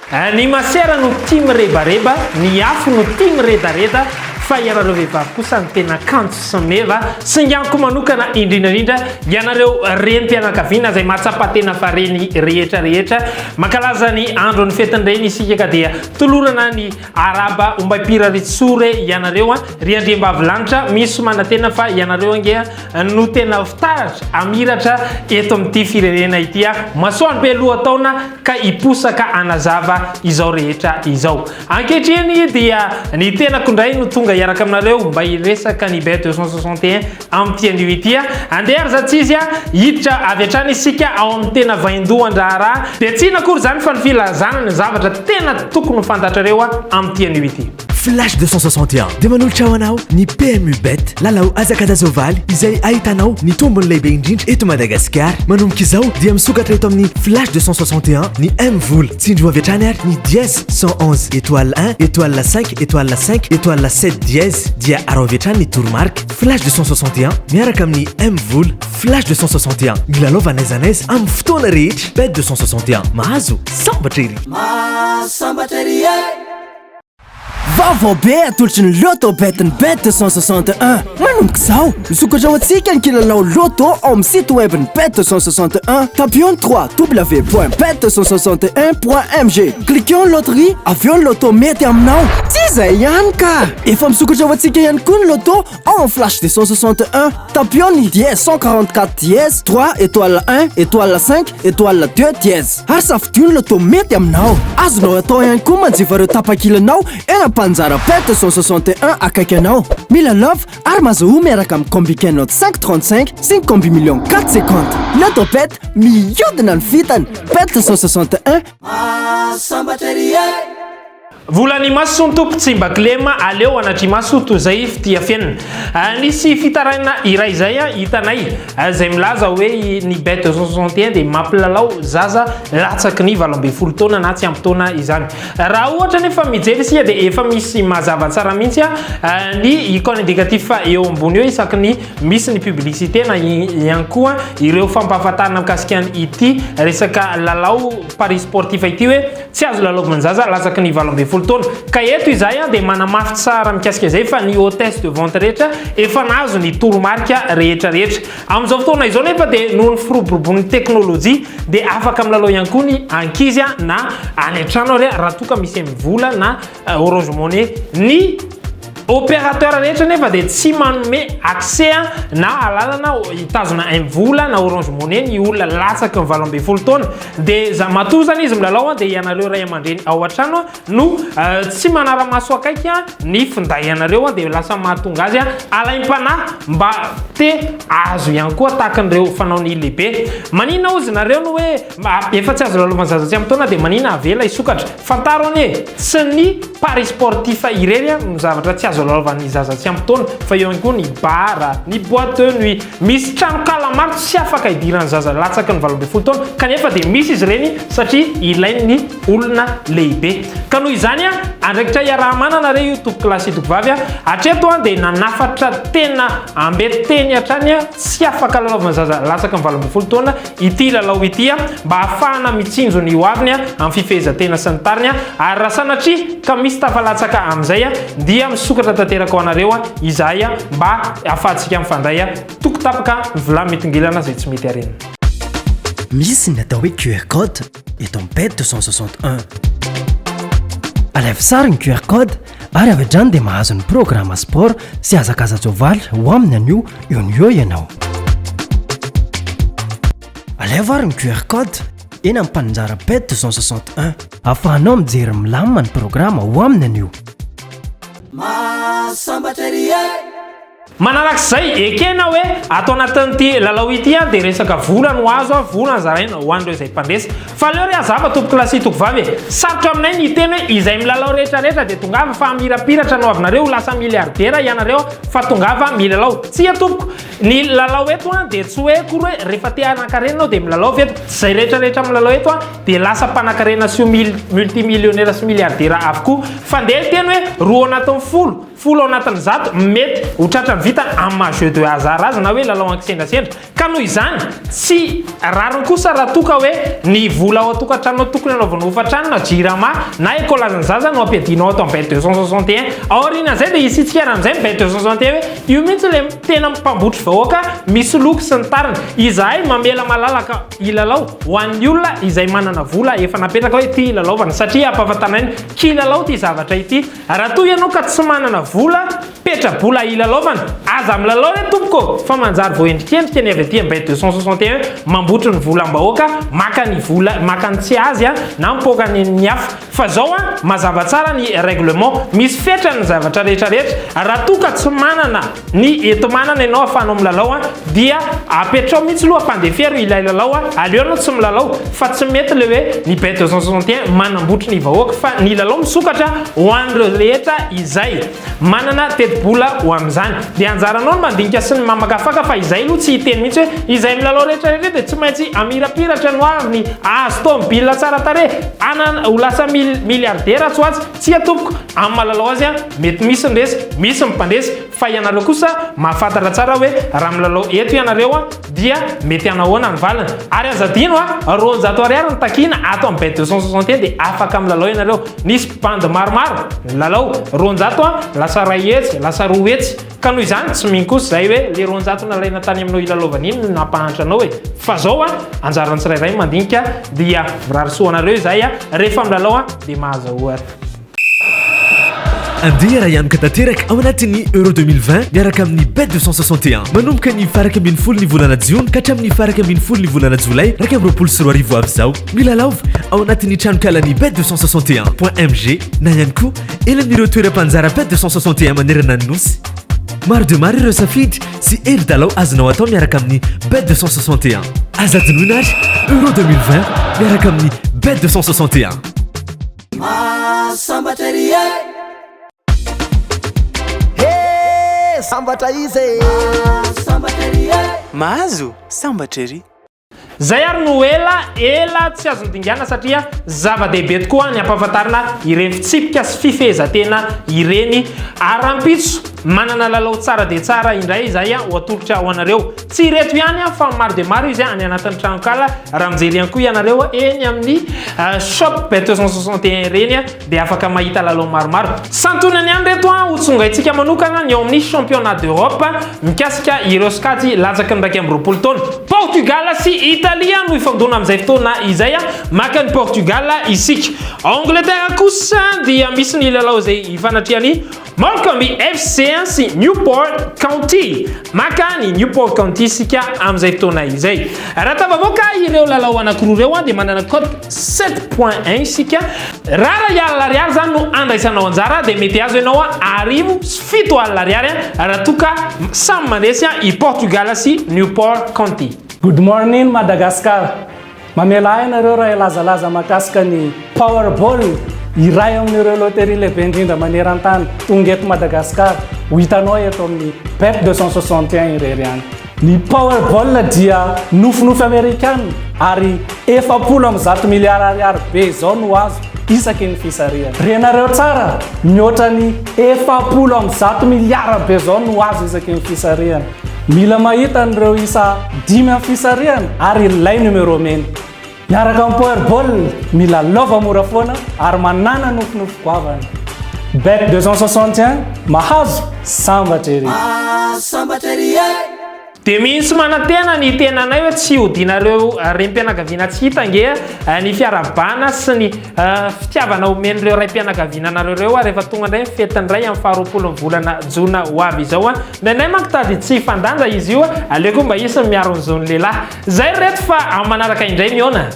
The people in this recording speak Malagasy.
ny masera no tia mirebareba, ny afo no tia miredareda, fa ianareo vehivavy kosa ny tena kanto sy meva sy ngianko manokana indrindrandrindra ianareo renim-pianakaviana izay mahatsapa-tena fareny rehetrarehetra mankalaza ny andro ny fetin'ireny isika ka dia tolorana ny araba ombapira ritsore ianareo riandriam-bavilanitra misy manatena fa ianareo ange no tena fitaratra amiratra eto amin'ity firenena ity masoany be loha taona ka iposaka anazava izao rehetra izao ankehitriny dia ny tenako indray no tonga iaraka aminareo mba iresaka ny bet 261 amin'ity anio ity andeha zatsy izy hiditra avy hatrany isika ao amin'ny tena vaindohan-draharaha dia tsy inakory zany fa ny filazana ny zavatra tena tokony fantatrareo amin'ity anio ity Flash 261 dia manolotra ho anao ny PMU Bet lalao azakadazovaly izay ahitanao ny tombony lehibe indrindra eto Madagasikara manomboka izao dia misokatra eto amin'ny Flash 261 ny M-Vol tsindro avy hatrany ary ny dièse 111 étoile 1 étoile 5 étoile 5 étoile 7 dièse dia aro avy hatrany ny tourmarque Flash 261 miaraka amin'ny M-Vol Flash 261 milalova naiza naiza amin'ny fotoana rehetra Bet 261 mahazo sambatra ery Vaovao be atolotry ny loto betiny bet 261 manomboka izao misokatra ho antsika ny kilalao loto ao amin'ny site web ny bet 261 tapion 3 www.bet261.mg cliquons loterie avy eo ny loto mety aminao tsy izay ihany ka efa misokatra ho antsika ihany koa ny loto ao amin'ny flash 261 tapion ny dièse 144 dièse 3 étoile 1 étoile 5 étoile 2 dièse ary safidio ny loto mety aminao azonao atao ihany koa manjiva ireo tapakilanao panzara bet 261 akaiky anao milalova ary mazoho miaraka amin'ny combikenao 535 5 combi million 450 loto bet mihodina ny vitany bet 261 volany maso ny tompo tsy mba klema aleo anatry maso toy zay fitia fienina nisy fitarana iray zay hitanay zay milaza hoe ny bet 261 dia mampilalao zaza latsaky ny 12 taona na tsy ampy taona izany raha ohatra nefa mijery isika dia efa misy mazava tsara mihitsy ny icône indicatif fa eo ambony eo isaky ny misy ny publicité na ihany koa ireo fampahafantarana mikasika ity resaka lalao paris sportif ity hoe tsy azo lalaovan'ny zaza latsaky ny 12 taona ka eto izay dia manamafy tsara mikasika zay fa ny hôtesse de vente rehetra efa nazo ny toromarika rehetrarehetra amin'izao fotoana izao nefa dia noho ny firoborobon'ny teknôlôjia dia afaka milalao ihany koa ny ankizy na any an-trano ary raha toka misy vola na Orange Money ny opérateur rehetra nefa dia tsy manome accès na alalana hitazona vola na Orange Money ny olona latsaky ny 12 taona dia za matozana izy milalao dia ianareo ray aman-dreny ao an-trano no tsy manara-maso akaiky ny finday ianareo dia lasa mahatonga azy alaim-panahy mba te azo ihany koa tahakan'ireo fanaony lehibe manina ozy nareo no hoe efa tsy azo lalaovan'ny zaza tsy ampy taona dia manina avela isokatra fantaro anie tsy ny paris sportif irery no zavatra tsy azo lalaovan'ny zaza tsy ampy taona fa eo ihany koa ny bara ny boîte de nuit misy trano kalamarto tsy afaka hidiran'ny zaza latsaky ny 12 taona kanefa dia misy izy reny satria ilain'ny olona lehibe ka noho izany andraikitra iaraha-manana re io toko klasy toko vavy hatreto dia nanafatra tena ambeteny hatrany tsy afaka lalaovan'ny zaza latsaky ny 12 taona ity lalao ity mba ahafahana mitsinjo ny hoaviny amin'ny fifehezantena sy ny tariny ary raha sanatria ka misy tafalatsaka amin'izay dia misokatra tanteraka ho anareo izahay mba ahafahantsika mifandray tokotapaka vilà mitongilana zay tsy mety harena misy ny atao hoe QR code eto amin'ny bet 261 aleva sara ny QR code ary avy hatrany dia mahazo ny programme sport sy azakazajovaly ho aminy anio eo ny eo ianao aleva ary ny QR code eny amin'ny mpananjara bet 261 ahafahanao mijery milamina ny programme ho aminy anio manarak'izay ekena hoe atao anatin'ity lalao ity dia resaka vola no azo vola zaraina ho an'ireo izay mpandesa fa leo ry azava toko klasy toko vavy sarotra aminay ny teny hoe izay milalao rehetrarehetra dia tongava fa mirapiratra no avinareo lasa miliardera ianareo fa tongava milalao tsy atopoko ny lalao eto dia tsy hoe kory hoe rehefa te hanankarena dia milalao veto zay rehetrarehetra milalao eto dia lasa mpanankarena sy multimillionnaire sy miliardera avokoa fa ndeha teny hoe roa anatin'ny folo anatin'ny zato mety ho tratra vita amin'ny jeu de hasard azy na hoe lalao ankisendrasendra ka noho izany tsy rariny kosa raha toka hoe ny vola ao atokantrano tokony anaovana hofantrano na jirama na écolazany zaza no ampiadinao ato bet 261 aorianan'izay dia isitsika amin'izay bet 261 hoe io mihitsy le tena mpambotry vahoaka misy loko sy ny tariny izahay mamela malalaka ilalao ho an'ny olona izay manana vola efa napetraka hoe ty ilalaovana satria ampahafantarana kilalao ty zavatra ity raha toy ianao ka tsy manana vola petra-bola ilalaovana aza milalao hoe tompoko fa manjary voendrikendrika ny avy aty bet 261 mambotry ny volam-bahoaka maka ny vola maka ny tsy azy na mipoka ny hafa fa zao mazava tsara ny règlement misy fetra ny zavatra rehetrarehetra raha toka tsy manana ny etomanana ianao ahafahanao milalao dia apetrao mihitsy loha pandefero ilay lalao aleonao tsy milalao fa tsy mety le hoe ny bet 261 manambotry ny vahoaka fa ny lalao misokatra ho an'ireo rehetra izay manana teti-bola ho amin'izany dia anjaranao no mandinika sy ny mamakafaka fa izay aloha tsy hiteny mihitsy hoe izay milalao rehetrarehetra dia tsy maintsy amirapiratra no avy ny azo tomobile tsara tare ho lasa milliardaire tsy hoazy tsy atompoko amin'ny malalao azy mety misy ndresy misy mipandresy fa ianareo kosa mahafantatra tsara hoe raha milalao eto ianareo dia mety anahoana ny valiny ary azadino roanjato ariary ny takina ato amin'ny bet 261 dia afaka milalao ianareo nisy bande maromaro lalao roanjato lasa ray hetsy lasa roa hetsy ka noho izany tsy mino kosa zay hoe le roanjato nalaina tany aminao ilalaovana iny no nampahantra anao hoe fa zao anjarany tsirairay mandinika dia rarisoanareo izay rehefa milalao dia mahazahoary andeha raha ianoka tanteraka ao anatin'ny euro 2020 miaraka amin'ny bet 261 manomboka ny faraka ambin'ny folo ny volana jiona ka hatramin'ny faraka ambin'ny folo ny volana jolay raika amin'ny roapolo sy roa arivo avy zao milalaova ao anatin'ny tranokalan'ny bet 261.mg na ihany koa elan'ireo toeram-panjara bet 261 manerana ny nosy maro de maro ireo safidy sy eri-dalao azonao atao miaraka amin'ny bet 261 azadinoina ary euro 2020 miaraka amin'ny bet 261 sambatra izy mahazo sambatra ery zay ary no ela tsy azo ndingana satria zava-dehibe tokoa ny ampahafantarina ireny fitsipika sy fifehezantena ireny arampitso manana lalao tsara de tsara indray izay ho atolotra ho anareo tsy reto ihany fa maro de maro izy any anatin'ny tranokala raha mijery ihany koa ianareo eny amin'ny shop bet 261 reny dia afaka mahita lalao maromaro santonany ihany reto hotsongaitsika manokana ny ao amin'ny championnat d'Europe mikasika ireo skady latsaka ny raiky amin'ny roapolo taona Portugal sy Italia no ifandona amin'izay fotoana izay maka ny Portugal isika Angleterre kosa dia misy ny lalao izay ifanatriany Morecambe FC sy Newport County maka ny Newport County sika amin'izay fotoana izay raha tavavoaka ireo lalao anankiroa ireo dia manana code 7.1 sika raha ialina ariary zany no andraisanao anjara dia mety azo ianao arivo sy fito alina ariary raha toka samy mandresy i Portugal sy Newport County. Good morning Madagascar. Mamela ianareo raha ilazalaza makasika ny Powerball iray amin'ireo loterie lehibe indrindra maneran-tany tonga eto Madagascar ho hitanao eto amin'ny bet 261 irery any. Ny Powerball dia nofinofy Amerikana ary 700 miliara ariary be zao no azo isaky ny fisariana. Renareo tsara mihoatra ny 700 miliara be zao no azo isaky ny fisariana. Mila mahita an'ireo isa 5 amin'ny fisariana ary ilay numero mena. Miaraka amin'ny Powerball mila lova mora foana ary manana nofinofy goavana. Bet 261 mahazo sambatra ery. Sambatra ery. Dia misy manantena ny tenanay hoe tsy hodinareo rem-pianakaviana tsy hita nge ny fiarabana sy ny fitiavana omen'ireo ray-pianakaviana nareo reo rehefa tonga indray fetiny ray amin'ny faharoapolo volana jona ho avy izao ndraindray manko tady tsy fandanja izy io aleko mba isy miaro ny zony lehilahy zay reto fa amin'ny manaraka indray miona.